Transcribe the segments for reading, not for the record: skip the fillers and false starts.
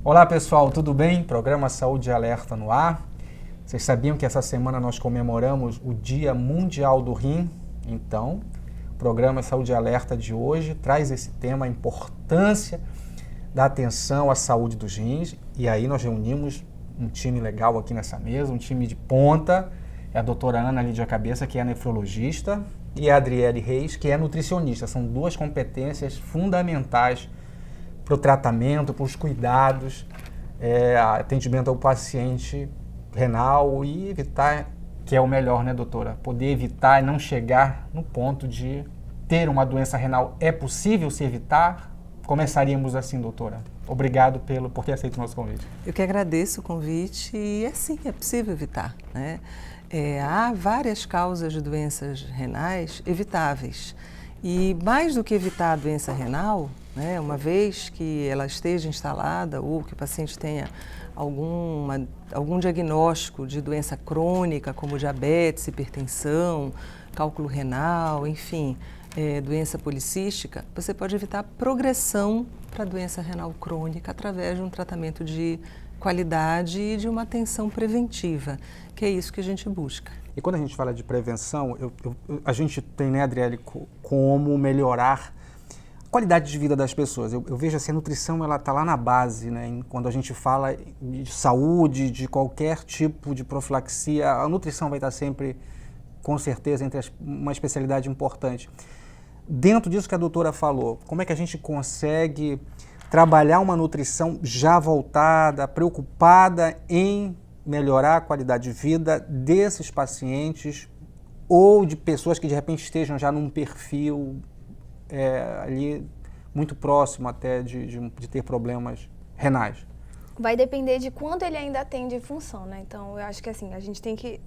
Olá pessoal, tudo bem? Programa Saúde Alerta no ar. Vocês sabiam que essa semana nós comemoramos o Dia Mundial do Rim? Então, o programa Saúde Alerta de hoje traz esse tema, a importância da atenção à saúde dos rins. E aí nós reunimos um time legal aqui nessa mesa, um time de ponta. É a doutora Ana Lídia Cabeça, que é nefrologista, e a Adriele Reis, que é nutricionista. São duas competências fundamentais para o tratamento, para os cuidados, atendimento ao paciente renal e evitar, que é o melhor, né, doutora? Poder evitar e não chegar no ponto de ter uma doença renal. É possível se evitar? Começaríamos assim, doutora. Obrigado por ter aceito o nosso convite. Eu que agradeço o convite e sim, é possível evitar, né? Há várias causas de doenças renais evitáveis e mais do que evitar a doença renal, né, uma vez que ela esteja instalada ou que o paciente tenha algum diagnóstico de doença crônica como diabetes, hipertensão, cálculo renal, enfim, doença policística, você pode evitar a progressão para a doença renal crônica através de um tratamento de qualidade e de uma atenção preventiva, que é isso que a gente busca. E quando a gente fala de prevenção, a gente tem, né, Adriele, como melhorar a qualidade de vida das pessoas. Eu vejo assim, a nutrição ela está lá na base, né? Quando a gente fala de saúde, de qualquer tipo de profilaxia, a nutrição vai estar sempre, com certeza, entre uma especialidade importante. Dentro disso que a doutora falou, como é que a gente consegue trabalhar uma nutrição já voltada, preocupada em melhorar a qualidade de vida desses pacientes ou de pessoas que de repente estejam já num perfil ali muito próximo até de ter problemas renais? Vai depender de quanto ele ainda tem de função, né? Então, eu acho que assim, a gente tem que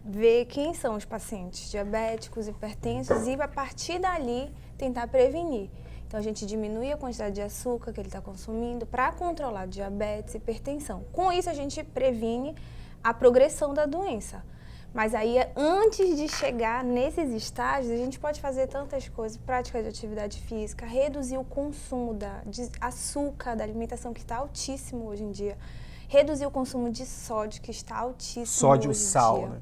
ver quem são os pacientes diabéticos, hipertensos e a partir dali tentar prevenir. Então, a gente diminui a quantidade de açúcar que ele está consumindo para controlar diabetes e hipertensão. Com isso, a gente previne a progressão da doença. Mas aí, antes de chegar nesses estágios, a gente pode fazer tantas coisas, prática de atividade física, reduzir o consumo de açúcar da alimentação, que está altíssimo hoje em dia, reduzir o consumo de sódio, que está altíssimo sódio, hoje em sal, dia. Né?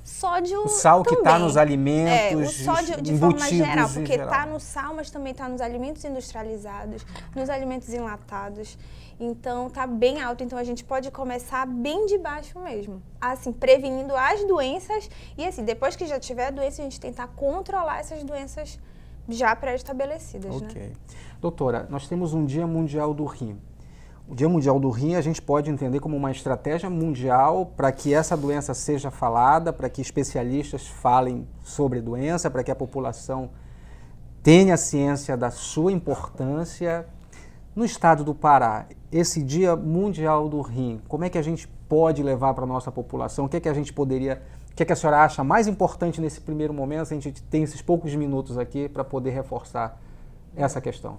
Sódio o sal também. Que está nos alimentos, o sódio de forma geral, porque está no sal, mas também está nos alimentos industrializados, nos alimentos enlatados. Então, está bem alto. Então, a gente pode começar bem de baixo mesmo. Assim, prevenindo as doenças. E assim, depois que já tiver a doença, a gente tentar controlar essas doenças já pré-estabelecidas, Ok. né? Doutora, nós temos um Dia Mundial do Rim. O Dia Mundial do Rim a gente pode entender como uma estratégia mundial para que essa doença seja falada, para que especialistas falem sobre a doença, para que a população tenha ciência da sua importância. No estado do Pará, esse Dia Mundial do Rim, como é que a gente pode levar para a nossa população? O que é que a gente poderia, o que é que a senhora acha mais importante nesse primeiro momento? A gente tem esses poucos minutos aqui para poder reforçar essa questão.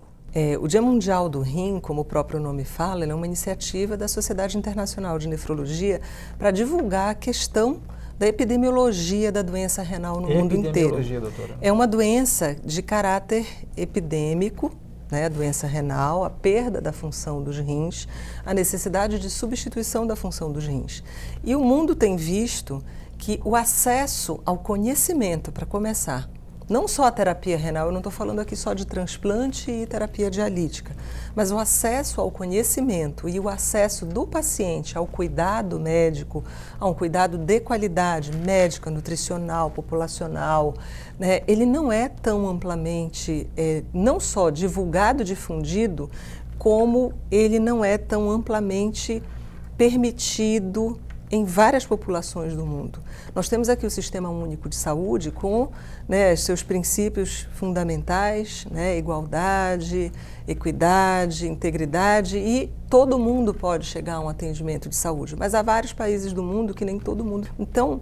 O Dia Mundial do Rim, como o próprio nome fala, é uma iniciativa da Sociedade Internacional de Nefrologia para divulgar a questão da epidemiologia da doença renal no mundo inteiro. Doutora. É uma doença de caráter epidêmico, né, a doença renal, a perda da função dos rins, a necessidade de substituição da função dos rins. E o mundo tem visto que o acesso ao conhecimento, para começar, não só a terapia renal, eu não estou falando aqui só de transplante e terapia dialítica, mas o acesso ao conhecimento e o acesso do paciente ao cuidado médico, a um cuidado de qualidade médica, nutricional, populacional, né, ele não é tão amplamente, não só divulgado e difundido, como ele não é tão amplamente permitido em várias populações do mundo. Nós temos aqui o Sistema Único de Saúde com, né, seus princípios fundamentais, né, igualdade, equidade, integridade, e todo mundo pode chegar a um atendimento de saúde, mas há vários países do mundo que nem todo mundo. Então,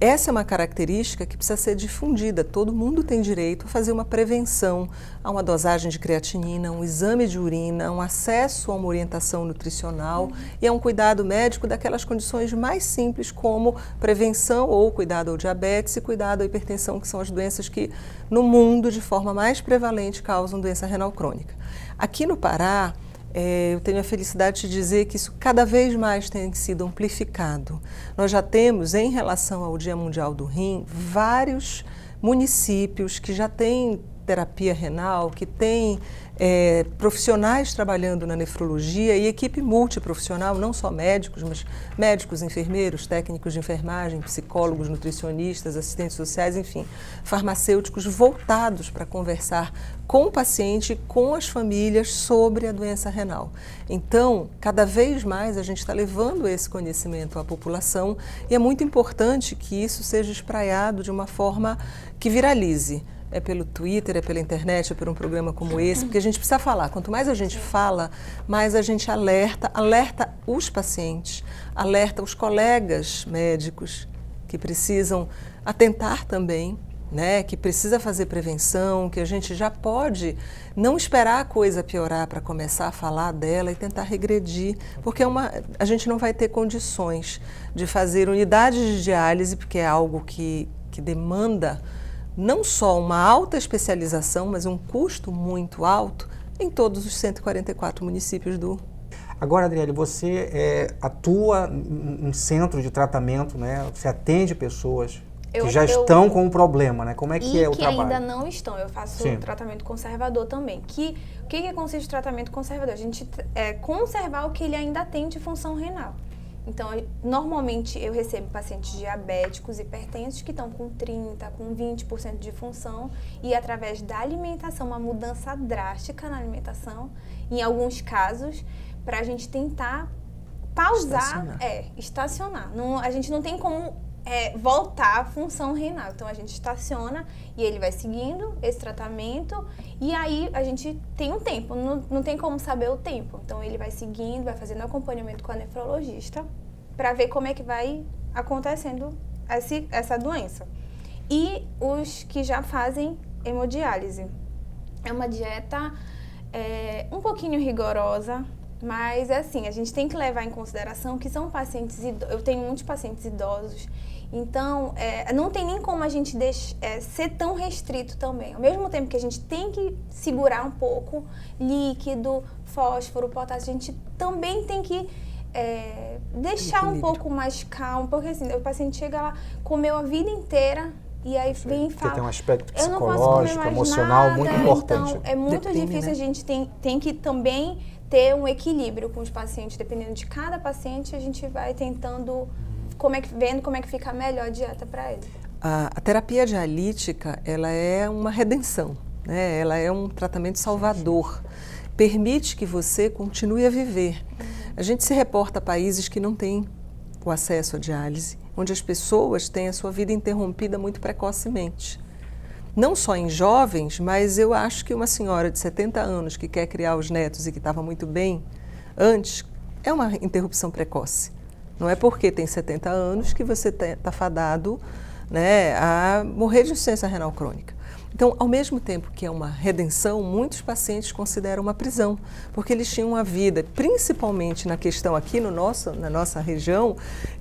essa é uma característica que precisa ser difundida. Todo mundo tem direito a fazer uma prevenção, a uma dosagem de creatinina, um exame de urina, um acesso a uma orientação nutricional e a um cuidado médico daquelas condições mais simples como prevenção ou cuidado ao diabetes e cuidado à hipertensão, que são as doenças que no mundo de forma mais prevalente causam doença renal crônica. Aqui no Pará, eu tenho a felicidade de dizer que isso cada vez mais tem sido amplificado. Nós já temos, em relação ao Dia Mundial do Rim, vários municípios que já têm terapia renal, que têm profissionais trabalhando na nefrologia e equipe multiprofissional, não só médicos, mas médicos, enfermeiros, técnicos de enfermagem, psicólogos, nutricionistas, assistentes sociais, enfim, farmacêuticos voltados para conversar com o paciente e com as famílias sobre a doença renal. Então, cada vez mais a gente está levando esse conhecimento à população e é muito importante que isso seja espraiado de uma forma que viralize. É pelo Twitter, é pela internet, é por um programa como esse, porque a gente precisa falar. Quanto mais a gente fala, mais a gente alerta os pacientes, alerta os colegas médicos que precisam atentar também, né, que precisa fazer prevenção, que a gente já pode não esperar a coisa piorar para começar a falar dela e tentar regredir, porque a gente não vai ter condições de fazer unidades de diálise, porque é algo que demanda não só uma alta especialização, mas um custo muito alto em todos os 144 municípios do... Agora, Adriele, você atua em centro de tratamento, né? Você atende pessoas que já estão com um problema, né? Como é que é o trabalho? E que ainda não estão. Eu faço tratamento conservador também. O que consiste o tratamento conservador? A gente conservar o que ele ainda tem de função renal. Então, normalmente eu recebo pacientes diabéticos, hipertensos, que estão com 30%, com 20% de função e através da alimentação, uma mudança drástica na alimentação, em alguns casos, para a gente tentar pausar, estacionar. Não, a gente não tem como voltar à função renal. Então, a gente estaciona e ele vai seguindo esse tratamento e aí a gente tem um tempo, não tem como saber o tempo. Então, ele vai seguindo, vai fazendo acompanhamento com a nefrologista para ver como é que vai acontecendo essa doença. E os que já fazem hemodiálise. É uma dieta um pouquinho rigorosa, mas assim, a gente tem que levar em consideração que são pacientes idosos. Eu tenho muitos pacientes idosos. Então, não tem nem como a gente ser tão restrito também. Ao mesmo tempo que a gente tem que segurar um pouco líquido, fósforo, potássio, a gente também tem que deixar um pouco mais calmo. Porque assim, o paciente chega lá, comeu a vida inteira e aí vem e fala... Porque tem um aspecto psicológico, emocional muito importante. Então, é muito difícil, né? A gente tem que também ter um equilíbrio com os pacientes. Dependendo de cada paciente, a gente vai tentando... vendo como é que fica a melhor dieta para ele. A terapia dialítica, ela é uma redenção, né? Ela é um tratamento salvador. Permite que você continue a viver. A gente se reporta a países que não têm o acesso à diálise, onde as pessoas têm a sua vida interrompida muito precocemente. Não só em jovens, mas eu acho que uma senhora de 70 anos que quer criar os netos e que estava muito bem antes, é uma interrupção precoce. Não é porque tem 70 anos que você está fadado, né, a morrer de insuficiência renal crônica. Então, ao mesmo tempo que é uma redenção, muitos pacientes consideram uma prisão, porque eles tinham uma vida, principalmente na questão aqui na nossa região,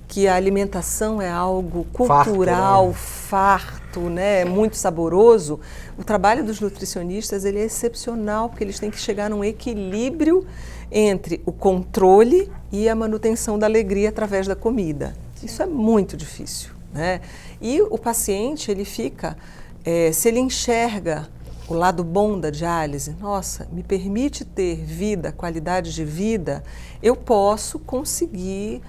que a alimentação é algo cultural, farto, né, muito saboroso. O trabalho dos nutricionistas ele é excepcional, porque eles têm que chegar num equilíbrio entre o controle e a manutenção da alegria através da comida. Isso é muito difícil, né? E o paciente, ele fica, se ele enxerga o lado bom da diálise, nossa, me permite ter vida, qualidade de vida, eu posso conseguir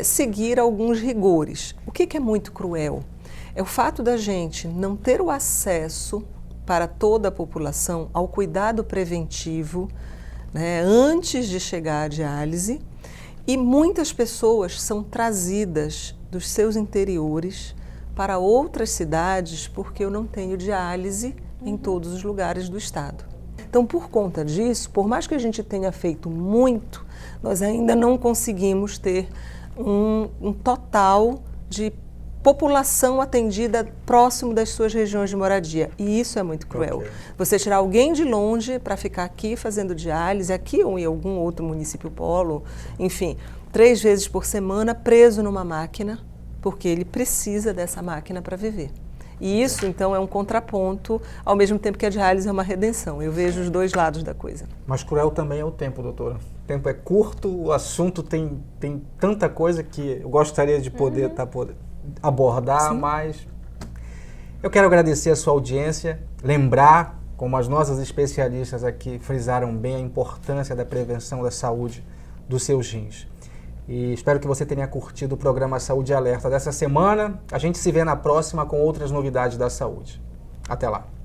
seguir alguns rigores. O que é muito cruel? É o fato da gente não ter o acesso para toda a população ao cuidado preventivo, né, antes de chegar à diálise, e muitas pessoas são trazidas dos seus interiores para outras cidades porque eu não tenho diálise em todos os lugares do estado. Então, por conta disso, por mais que a gente tenha feito muito, nós ainda não conseguimos ter um total de população atendida próximo das suas regiões de moradia. E isso é muito cruel. Okay. Você tirar alguém de longe para ficar aqui fazendo diálise, aqui ou em algum outro município polo, enfim, 3 vezes por semana preso numa máquina, porque ele precisa dessa máquina para viver. E isso, então, é um contraponto, ao mesmo tempo que a diálise é uma redenção. Eu vejo os dois lados da coisa. Mas cruel também é o tempo, doutora. O tempo é curto, o assunto tem tanta coisa que eu gostaria de poder abordar, Sim. mas eu quero agradecer a sua audiência, lembrar, como as nossas especialistas aqui frisaram bem, a importância da prevenção da saúde dos seus rins. E espero que você tenha curtido o programa Saúde Alerta dessa semana. A gente se vê na próxima com outras novidades da saúde. Até lá!